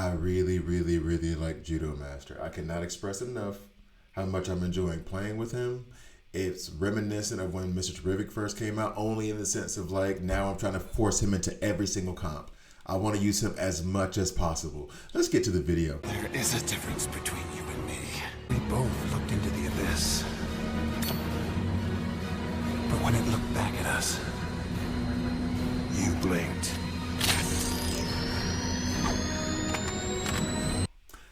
I really, really, really like Judo Master. I cannot express enough how much I'm enjoying playing with him. It's reminiscent of when Mr. Terrific first came out, only in the sense of like now I'm trying to force him into every single comp. I want to use him as much as possible. Let's get to the video. There is a difference between you and me. We both looked into the abyss. But when it looked back at us, you blinked.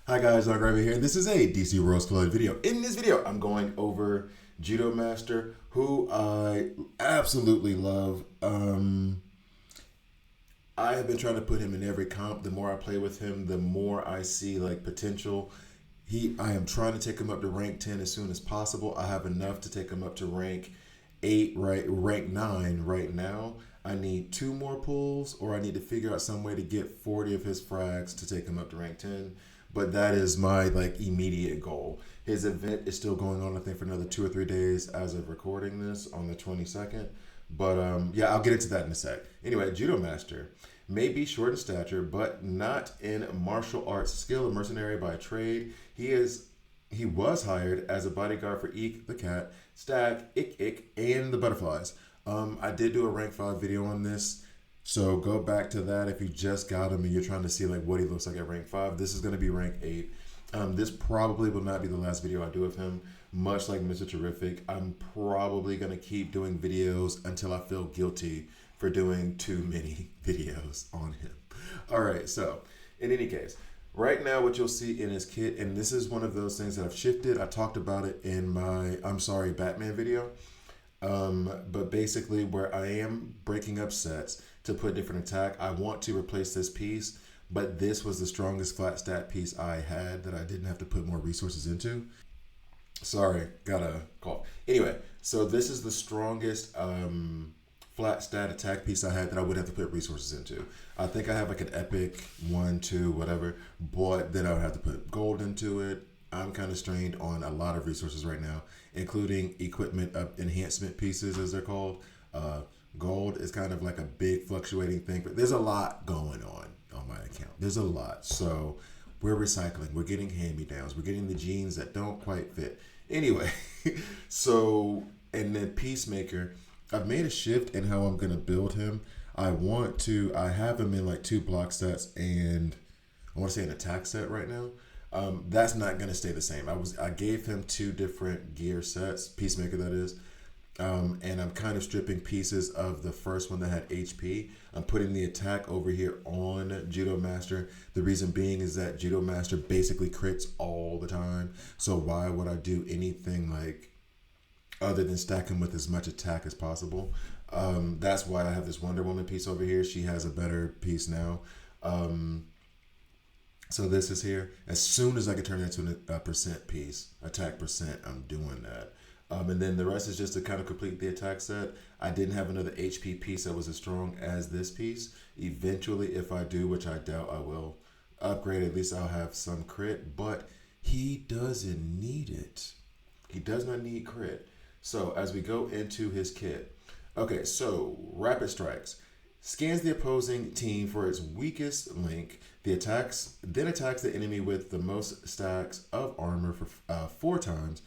Hi guys, I'm Gravy here, and this is a DC Rose Colored video. In this video, I'm going over Judo Master, who I absolutely love. I have been trying to put him in every comp. The more I play with him, the more I see like potential. I am trying to take him up to rank 10 as soon as possible. I have enough to take him up to rank 8, rank 9 right now. I need 2 more pulls, or I need to figure out some way to get 40 of his frags to take him up to rank 10. But that is my like immediate goal. His event is still going on, I think, for another 2 or 3 days as of recording this on the 22nd. But yeah, I'll get into that in a sec. Anyway, Judo Master may be short in stature, but not in martial arts skill. A mercenary by trade. He was hired as a bodyguard for Eek the cat, Stag, Ik, and the butterflies. I did do a rank 5 video on this, so go back to that if you just got him and you're trying to see like what he looks like at rank 5. This is going to be rank 8. This probably will not be the last video I do of him. Much like Mr. Terrific, I'm probably going to keep doing videos until I feel guilty for doing too many videos on him. All right, so in any case, right now what you'll see in his kit, and this is one of those things that I've shifted. I talked about it in my I'm Sorry Batman video. But basically where I am breaking up sets to put different attack, I want to replace this piece, but this was the strongest flat stat piece I had that I didn't have to put more resources into. Sorry, got a cough. Anyway, so this is the strongest flat stat attack piece I had that I would have to put resources into. I think I have like an epic 1, 2, whatever, but then I would have to put gold into it. I'm kind of strained on a lot of resources right now, including equipment enhancement pieces, as they're called. Gold is kind of like a big fluctuating thing, but there's a lot going on my account. There's a lot. So we're recycling. We're getting hand-me-downs. We're getting the jeans that don't quite fit. Anyway, so, and then Peacemaker, I've made a shift in how I'm going to build him. I have him in like 2 block sets and I want to say an attack set right now. That's not going to stay the same. I gave him 2 different gear sets, Peacemaker that is, and I'm kind of stripping pieces of the first one that had HP. I'm putting the attack over here on Judo Master. The reason being is that Judo Master basically crits all the time. So why would I do anything like other than stack him with as much attack as possible? That's why I have this Wonder Woman piece over here. She has a better piece now. So this is here. As soon as I can turn it into a percent piece, attack percent, I'm doing that. And then the rest is just to kind of complete the attack set. I didn't have another HP piece that was as strong as this piece. Eventually, if I do, which I doubt I will, upgrade, at least I'll have some crit, but he doesn't need it. He does not need crit. So as we go into his kit, okay, so Rapid Strikes. Scans the opposing team for its weakest link. Then attacks the enemy with the most stacks of armor for 4 times.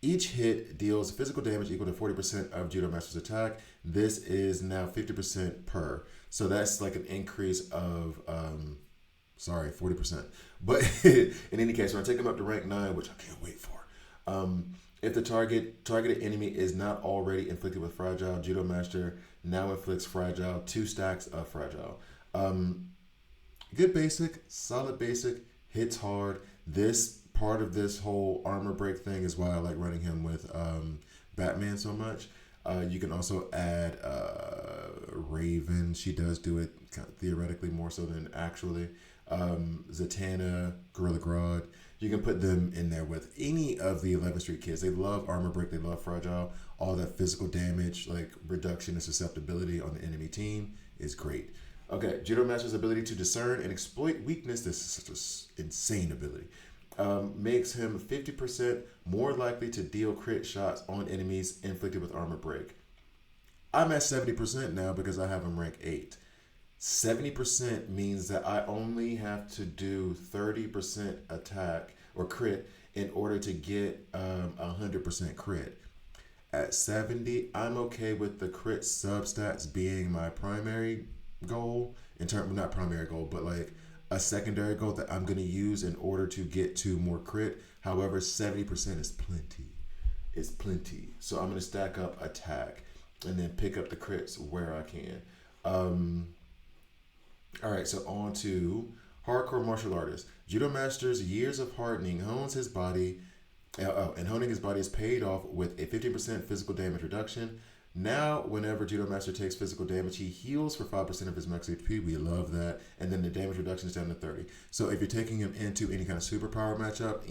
Each hit deals physical damage equal to 40% of Judo Master's attack. This is now 50% per. So that's like an increase of, 40%. But in any case, when I take him up to rank 9, which I can't wait for, if the targeted enemy is not already inflicted with fragile, Judo Master now inflicts fragile, 2 stacks of fragile. Good basic, solid basic, hits hard. This part of this whole armor break thing is why I like running him with Batman so much. You can also add Raven. She does do it theoretically more so than actually. Zatanna, Gorilla Grodd. You can put them in there with any of the 11th Street kids. They love armor break. They love fragile. All that physical damage, like reduction and susceptibility on the enemy team is great. Okay, Judo Master's ability to discern and exploit weakness. This is such an insane ability. Makes him 50% more likely to deal crit shots on enemies inflicted with armor break. I'm at 70% now because I have him rank 8. 70% means that I only have to do 30% attack or crit in order to get 100% crit. At 70, I'm okay with the crit substats being my primary goal, in terms, not primary goal, but like a secondary goal that I'm going to use in order to get to more crit. However, 70% is plenty. It's plenty. So I'm going to stack up attack and then pick up the crits where I can. All right, so on to hardcore martial artist. Judo Master's years of hardening hones his body, and honing his body is paid off with a 50% physical damage reduction. Now, whenever Judo Master takes physical damage, he heals for 5% of his max HP. We love that. And then the damage reduction is down to 30. So if you're taking him into any kind of superpower matchup,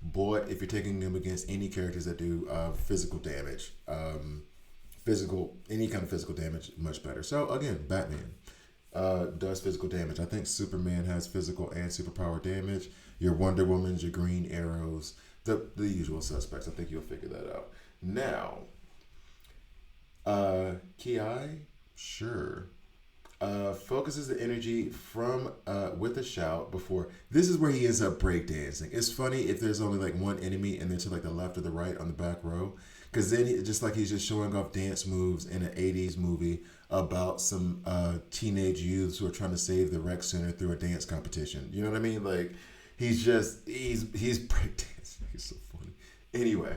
boy, if you're taking him against any characters that do physical damage, any kind of physical damage, much better. So again, Batman does physical damage. I think Superman has physical and superpower damage. Your Wonder Womans, your Green Arrows, the usual suspects. I think you'll figure that out. Now, Ki, sure. Focuses the energy from with a shout before. This is where he ends up breakdancing. It's funny if there's only like one enemy and then to like the left or the right on the back row, because then just like he's just showing off dance moves in an 80s movie about some teenage youths who are trying to save the rec center through a dance competition. You know what I mean? Like he's breakdancing. He's so funny. Anyway,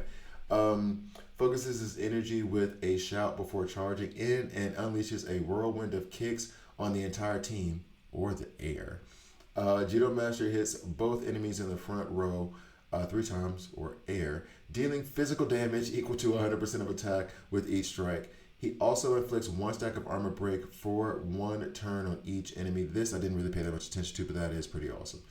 focuses his energy with a shout before charging in and unleashes a whirlwind of kicks on the entire team or the air. Judo Master hits both enemies in the front row 3 times or air, dealing physical damage equal to 100% of attack with each strike. He also inflicts 1 stack of armor break for 1 turn on each enemy. This I didn't really pay that much attention to, but that is pretty awesome.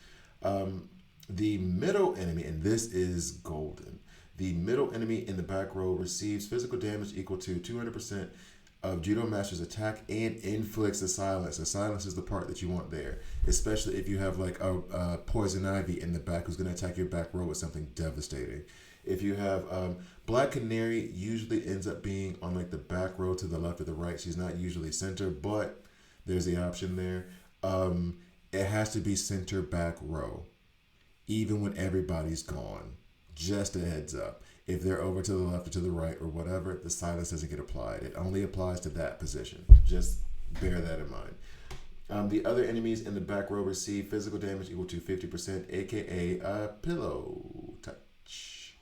The middle enemy, and this is golden. The middle enemy in the back row receives physical damage equal to 200% of Judo Master's attack and inflicts the silence. The silence is the part that you want there, especially if you have like a poison ivy in the back who's going to attack your back row with something devastating. If you have Black Canary, usually ends up being on like the back row to the left or the right. She's not usually center, but there's the option there. It has to be center back row, even when everybody's gone. Just a heads up. If they're over to the left or to the right or whatever, the silence doesn't get applied. It only applies to that position. Just bear that in mind. The other enemies in the back row receive physical damage equal to 50%, aka a pillow touch.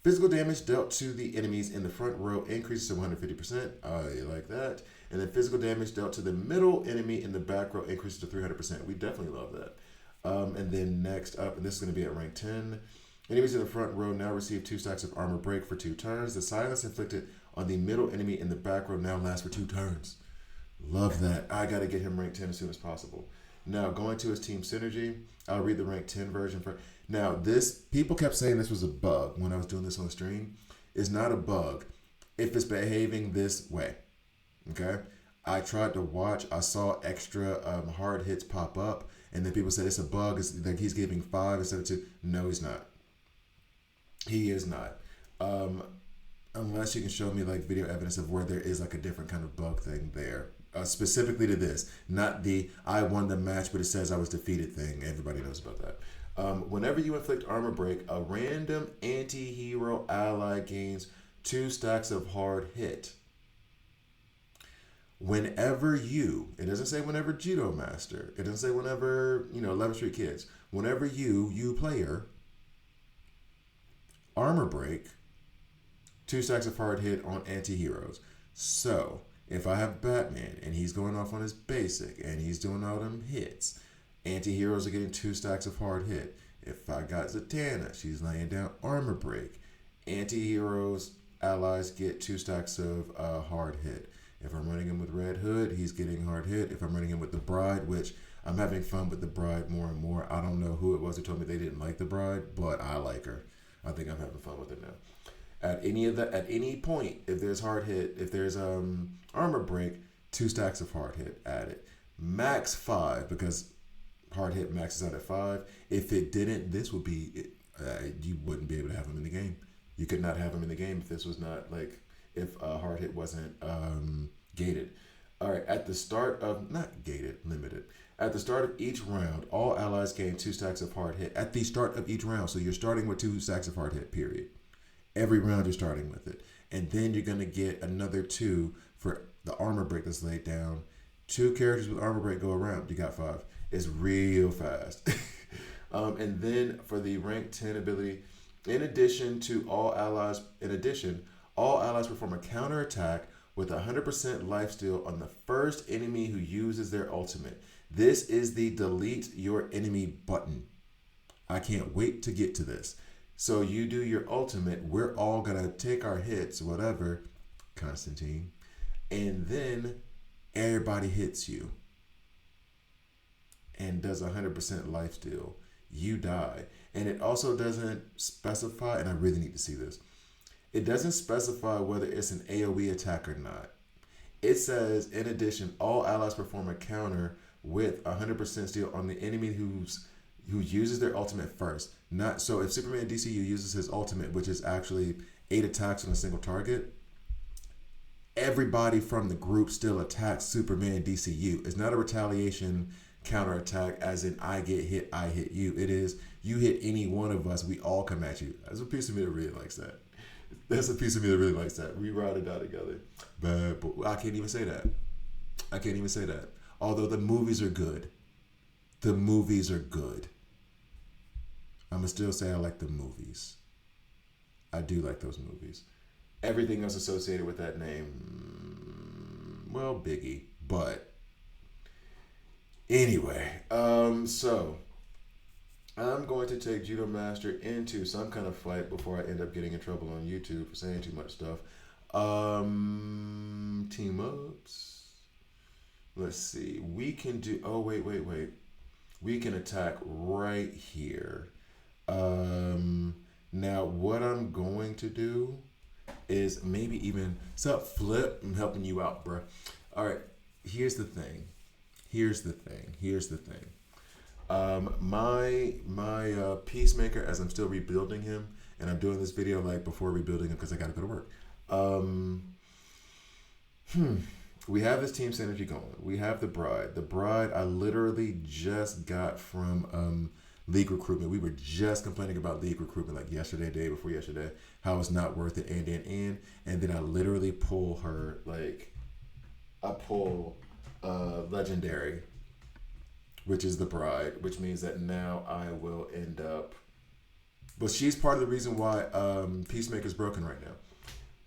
Physical damage dealt to the enemies in the front row increases to 150%. I like that. And then physical damage dealt to the middle enemy in the back row increases to 300%. We definitely love that. And then next up, and this is going to be at rank 10. Enemies in the front row now receive 2 stacks of armor break for 2 turns. The silence inflicted on the middle enemy in the back row now lasts for 2 turns. Love that. I got to get him rank 10 as soon as possible. Now, going to his team synergy, I'll read the rank 10 version for. Now, this, people kept saying this was a bug when I was doing this on stream. It's not a bug if it's behaving this way. Okay? I tried to watch. I saw extra hard hits pop up, and then people said it's a bug. It's like he's giving 5 instead of 2. No, he's not. He is not. Unless you can show me like video evidence of where there is like a different kind of bug thing there. Specifically to this. Not the I won the match but it says I was defeated thing. Everybody knows about that. Whenever you inflict armor break, a random anti-hero ally gains 2 stacks of hard hit. Whenever you, it doesn't say whenever Judo Master. It doesn't say whenever, 11th Street Kids. Whenever you player, armor break, 2 stacks of hard hit on anti-heroes. So, if I have Batman and he's going off on his basic and he's doing all them hits, anti-heroes are getting 2 stacks of hard hit. If I got Zatanna, she's laying down armor break. Anti-heroes, allies get 2 stacks of hard hit. If I'm running him with Red Hood, he's getting hard hit. If I'm running him with the Bride, which I'm having fun with the Bride more and more. I don't know who it was who told me they didn't like the Bride, but I like her. I think I'm having fun with it now. At any point, if there's hard hit, if there's armor break, 2 stacks of hard hit added. Max 5 because hard hit maxes out at 5. If it didn't, this would be you wouldn't be able to have him in the game. You could not have him in the game if this was not like if hard hit wasn't gated. All right, at the start of, not gated, limited. At the start of each round, all allies gain 2 stacks of hard hit. At the start of each round, so you're starting with 2 stacks of hard hit, period. Every round you're starting with it. And then you're going to get another 2 for the armor break that's laid down. 2 characters with armor break go around. You got 5. It's real fast. And then for the rank 10 ability, in addition, all allies perform a counterattack with 100% lifesteal on the first enemy who uses their ultimate. This is the delete your enemy button. I can't wait to get to this. So you do your ultimate. We're all going to take our hits, whatever, Constantine. And then everybody hits you and does 100% lifesteal. You die. And it also doesn't specify, and I really need to see this, it doesn't specify whether it's an AoE attack or not. It says, in addition, all allies perform a counter with 100% steal on the enemy who uses their ultimate first. Not so if Superman DCU uses his ultimate, which is actually 8 attacks on a single target, everybody from the group still attacks Superman DCU. It's not a retaliation counterattack as in I get hit, I hit you. It is you hit any one of us, we all come at you. There's a piece of me that really likes that. That's a piece of me that really likes that. We ride it out together. But I can't even say that. I can't even say that. Although the movies are good. The movies are good. I'm going to still say I like the movies. I do like those movies. Everything else associated with that name, well, Biggie. But anyway, so I'm going to take Judo Master into some kind of fight before I end up getting in trouble on YouTube for saying too much stuff. Team ups. Let's see. We can do. Oh wait. We can attack right here. Now what I'm going to do is maybe even Flip. I'm helping you out, bro. All right. Here's the thing. My Peacemaker, as I'm still rebuilding him, and I'm doing this video like before rebuilding him because I gotta go to work. We have this team synergy going. We have the Bride. The Bride I literally just got from league recruitment. We were just complaining about league recruitment like yesterday, day before yesterday, how it's not worth it, and then I literally pull her legendary, which is the Bride, which means that now I will end up. But she's part of the reason why Peacemaker's broken right now.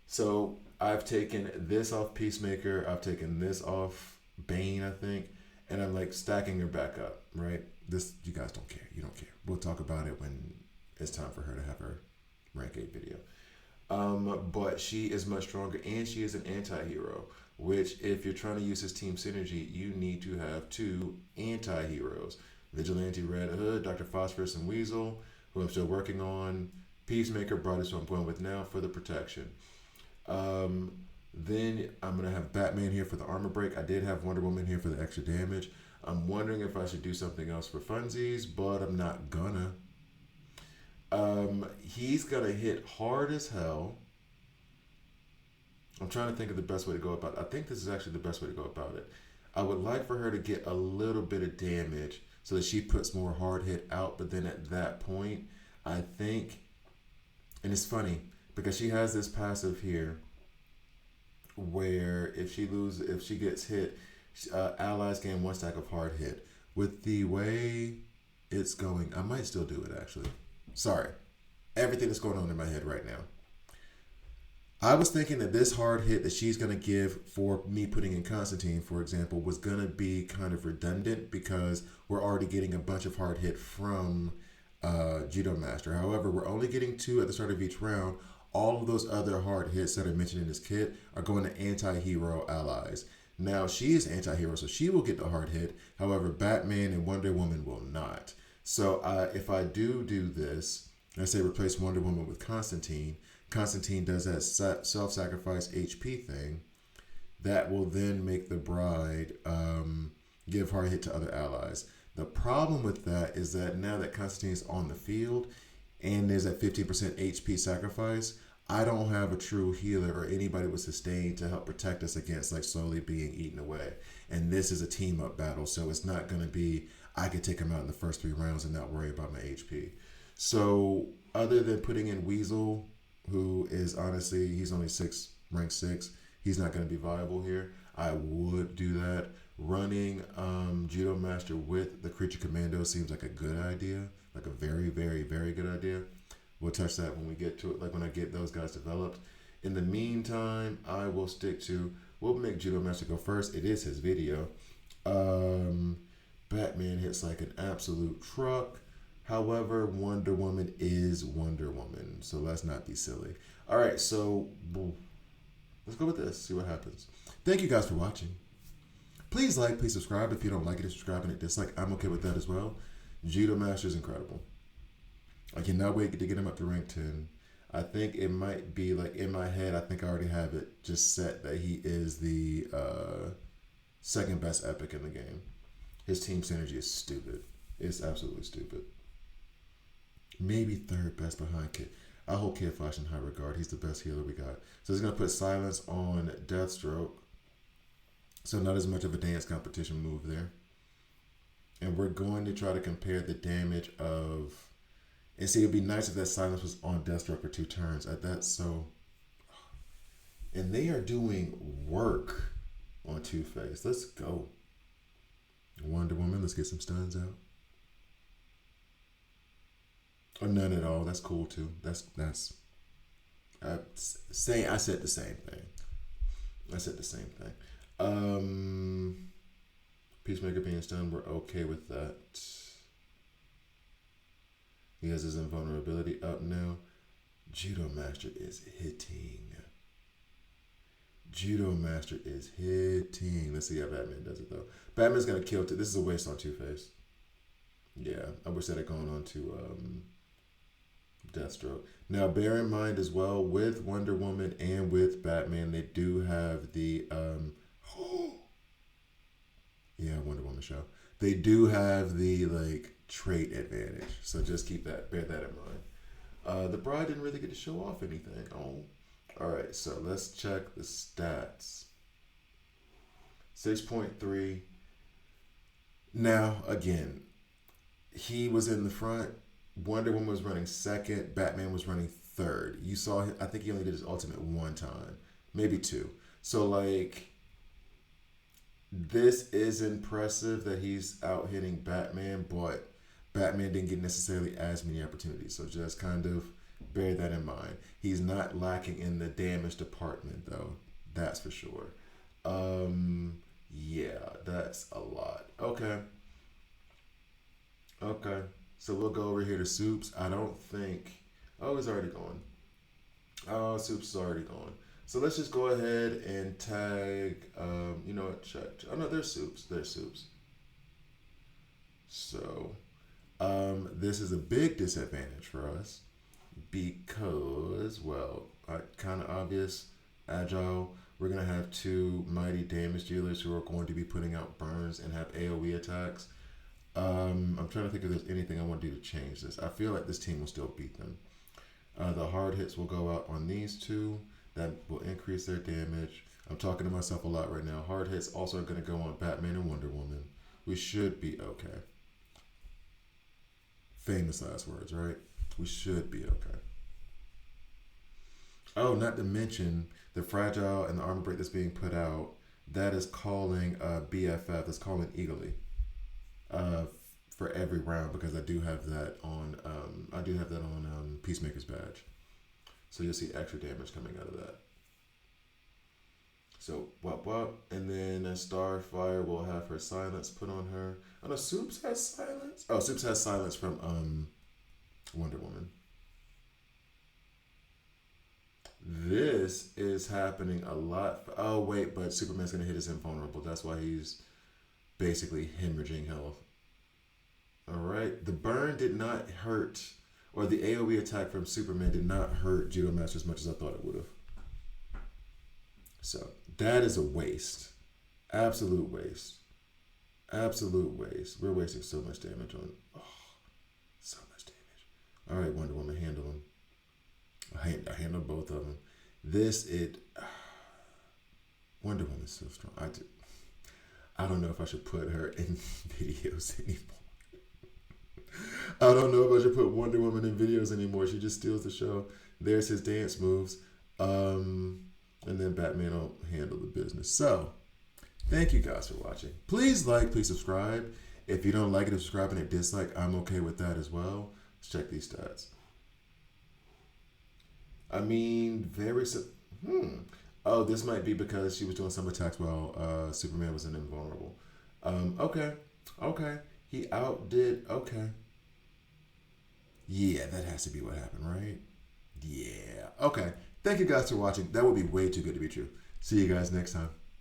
So I've taken this off Peacemaker. I've taken this off Bane, I think, and I'm like stacking her back up. Right? This you guys don't care. You don't care. We'll talk about it when it's time for her to have her rank 8 video. But she is much stronger, and she is an anti-hero. Which, if you're trying to use his team synergy, you need to have 2 anti-heroes. Vigilante Red Hood, Dr. Phosphorus, and Weasel, who I'm still working on. Peacemaker, Bride is who I'm going with now for the protection. Then I'm going to have Batman here for the armor break. I did have Wonder Woman here for the extra damage. I'm wondering if I should do something else for funsies, but I'm not gonna. He's going to hit hard as hell. I'm trying to think of the best way to go about it. I think this is actually the best way to go about it. I would like for her to get a little bit of damage so that she puts more hard hit out. But then at that point, I think, and it's funny because she has this passive here where if she gets hit, allies gain 1 stack of hard hit. With the way it's going, I might still do it actually. Sorry. Everything that's going on in my head right now. I was thinking that this hard hit that she's going to give for me putting in Constantine, for example, was going to be kind of redundant because we're already getting a bunch of hard hit from Judo Master. However, we're only getting 2 at the start of each round. All of those other hard hits that are mentioned in this kit are going to anti-hero allies. Now, she is anti-hero, so she will get the hard hit. However, Batman and Wonder Woman will not. So if I do this, let's say replace Wonder Woman with Constantine does that self-sacrifice HP thing. That will then make the Bride give hard hit to other allies. The problem with that is that now that Constantine is on the field and there's that 15% HP sacrifice, I don't have a true healer or anybody with sustain to help protect us against like slowly being eaten away. And this is a team up battle, so it's not going to be I could take him out in the first 3 rounds and not worry about my HP. So other than putting in Weasel, who is honestly he's only rank 6, he's not going to be viable here. I would do that. Running Judo Master with the Creature Commando seems like a good idea, like a very, very, very good idea. We'll touch that when we get to it, like when I get those guys developed. In the meantime, I will stick to, we'll make Judo Master go first. It is his video. Batman hits like an absolute truck. However, Wonder Woman is Wonder Woman, so let's not be silly. All right, so let's go with this, see what happens. Thank you guys for watching. Please like, please subscribe. If you don't like it, subscribe and hit dislike. I'm okay with that as well. Judo Master is incredible. I cannot wait to get him up to rank 10. I think it might be like in my head, I think I already have it just set that he is the second best epic in the game. His team synergy is stupid. It's absolutely stupid. Maybe third best behind Kid. I hold Kid Flash in high regard. He's the best healer we got. So he's going to put silence on Deathstroke. So not as much of a dance competition move there. And we're going to try to compare the damage of... And see, it would be nice if that silence was on Deathstroke for 2 turns. At that, so... And they are doing work on Two-Face. Let's go. Wonder Woman, let's get some stuns out. Or none at all. That's cool too. That's I said the same thing. I said the same thing. Peacemaker being stunned, we're okay with that. He has his invulnerability up now. Judo Master is hitting. Judo Master is hitting. Let's see how Batman does it though. Batman's gonna kill it. This is a waste on Two-Face. Yeah, I wish that had gone on to Deathstroke. Now, bear in mind as well, with Wonder Woman and with Batman, they do have the yeah, Wonder Woman show. They do have the like trait advantage, so just bear that in mind. The Bride didn't really get to show off anything. Oh, all right. So let's check the stats. 6.3. Now again, he was in the front. Wonder Woman was running second. Batman was running third. You saw him. I think he only did his ultimate 1 time, maybe 2. So like, this is impressive that he's out hitting Batman, but Batman didn't get necessarily as many opportunities. So just kind of bear that in mind. He's not lacking in the damage department though. That's for sure. Yeah, that's a lot. Okay. So we'll go over here to Soups. I don't think... Oh, he's already gone. Oh, Soups is already gone. So let's just go ahead and tag... you know what? Check. Oh, no, there's Soups. So, this is a big disadvantage for us because, well, kind of obvious, Agile. We're going to have 2 mighty damage dealers who are going to be putting out burns and have AoE attacks. I'm trying to think if there's anything I want to do to change this. I feel like this team will still beat them. The hard hits will go out on these 2. That will increase their damage. I'm talking to myself a lot right now. Hard hits also are going to go on Batman and Wonder Woman. We should be okay. Famous last words, right? We should be okay. Oh, not to mention the Fragile and the Armor Break that's being put out. That is calling BFF. That's calling Eagerly. For every round, because I do have that on Peacemaker's badge, so you'll see extra damage coming out of that. So wop, and then Starfire will have her silence put on her. Oh no, Soups has silence. Oh, Soups has silence from Wonder Woman. This is happening a lot. Oh wait, but Superman's gonna hit his invulnerable. That's why he's basically hemorrhaging health. Alright, the burn did not hurt, or the AoE attack from Superman did not hurt Judo Master as much as I thought it would have. So, that is a waste. Absolute waste. Absolute waste. We're wasting so much damage on... Oh, so much damage. Alright, Wonder Woman, handle him. I handle both of them. This, Wonder Woman's so strong. I don't know if I should put her in videos anymore. I don't know if I should put Wonder Woman in videos anymore. She just steals the show. There's his dance moves. And then Batman will handle the business. So, thank you guys for watching. Please like, please subscribe. If you don't like it, subscribe and a dislike, I'm okay with that as well. Let's check these stats. I mean, Oh, this might be because she was doing some attacks while Superman was invulnerable. Okay. He outdid. Okay. Yeah, that has to be what happened, right? Yeah. Okay. Thank you guys for watching. That would be way too good to be true. See you guys next time.